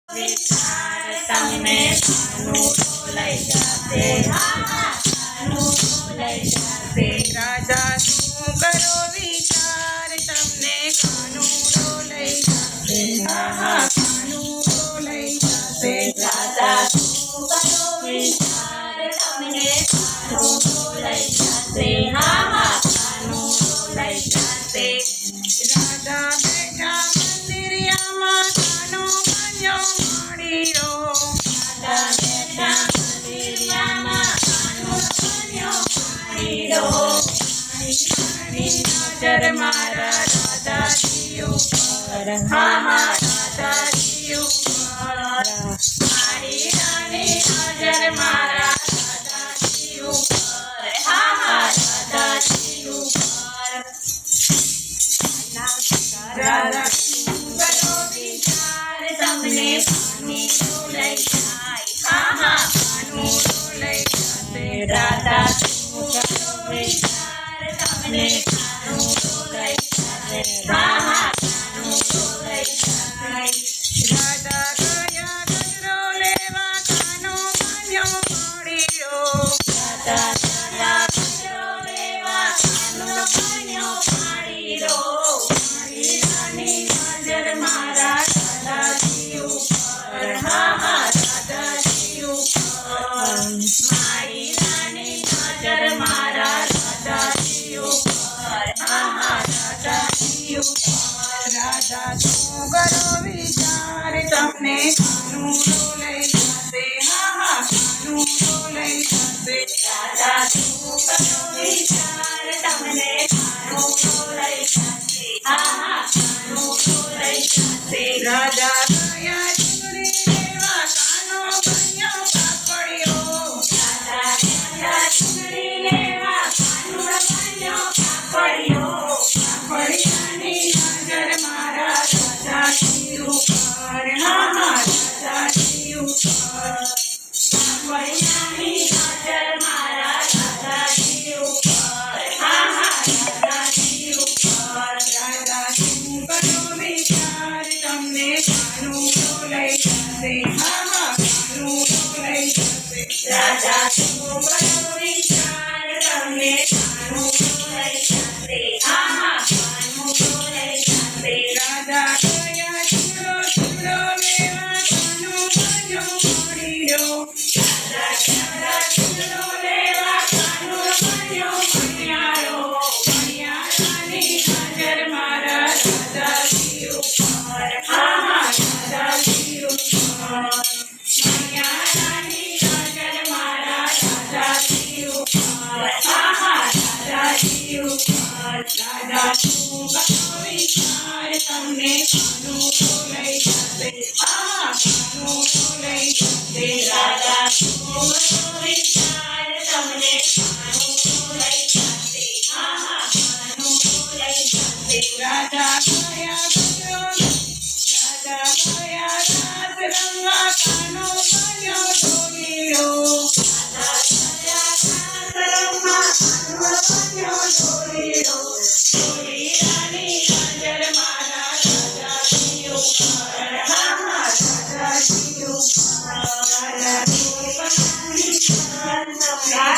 વિચાર તમને કાનું લઈ જશે, કાનું લઈ જશે. રાજા શું કરો વિચાર તમને કાનું લઈ જશે, કાનું લઈ જશે. રાજા શું કરો વિચાર તમને કાનું લઈ જશે, કાનું લઈ જશે. રાજા બેઠા મંદિરિયામાં કાનો બન્યો માળીઓ, રાજા બેઠા મંદિરિયામાં કાનો બન્યો માળીઓ. નજર મારા રાજાજી ઉપર, રાજાજી ઉપર. મારી રાની નજર મારા રાજાજી ઉપર, રાજાજી ઉપર. રાજા શું કરો વિચાર તમને કાનું લઈ જાય, કાનું લઈ જશે. રાજા શું કરો વિચાર તમને કાનું લઈ જશે, કાનું લઈ જશે. રાજા ગયા ગજરો લેવા કાનો બન્યો માળીઓ, રાજા ગયા ગજરો લેવા કાનો બન્યો માળીઓ. નજર મારા રાજાજી ઉપર, રાજાજી ઉપર. મારી રાની નજર મારા રાજાજી ઉપર, રાજાજી ઉપર. રાજા શું કરો વિચાર તમને કાનું લઈ જશે, કાનું લઈ જશે. રાજા શું કરો વિચાર તમને કાનું લઈ જશે, રાજા ગયા ચૂંટણી લેવા કાનો બન્યો કાપડિયો, રાજા ગયા ચૂંટણી લેવા કાનો બન્યો કાપડિયો. કાપડિયાની નજર મારા રાજાજી ઉપર, રાજાજી ઉપર. કાપડિયાની નજર મારા રાજાજી ઉપર, રાજાજી ઉપર. રાજા શું કરો વિચાર તમને કાનું લઈ જશે, કાનું લઈ જશે. રાજા શું કરો વિચાર તમને કાનું લઈ જશે, કાનું લઈ જશે. રાજા ગયા ચૂડો લેવા કાનો બન્યો માળીઓ, રાજા ગયા ચૂડો લેવા કાનો બન્યો મણિયારો. મણિયારાની નજર મારા રાજાજી ઉપર, રાજાજી ઉપર. મણિયારાની નજર મારા રાજાજી ઉપર, રાજાજી ઉપર. રાજા શું કરો વિચાર તમને કાનું લઈ જશે, કાનું લઈ જશે. રાજા શું કરો વિચાર તમને કાનું લઈ જશે, કાનું લઈ જશે. રાજા ગયા ગજરો, રાજા ગયા રાસ રંગા કાનો બન્યો ઢોલીડો, રાજા ગયા રાસ રંગા કાનો બન્યો ઢોલીડો. ઢોલીડાની નજર મારા રાજાજી ઉપર, રાજાજી ઉપર. રાજા ઢોલીડાની નજર મારા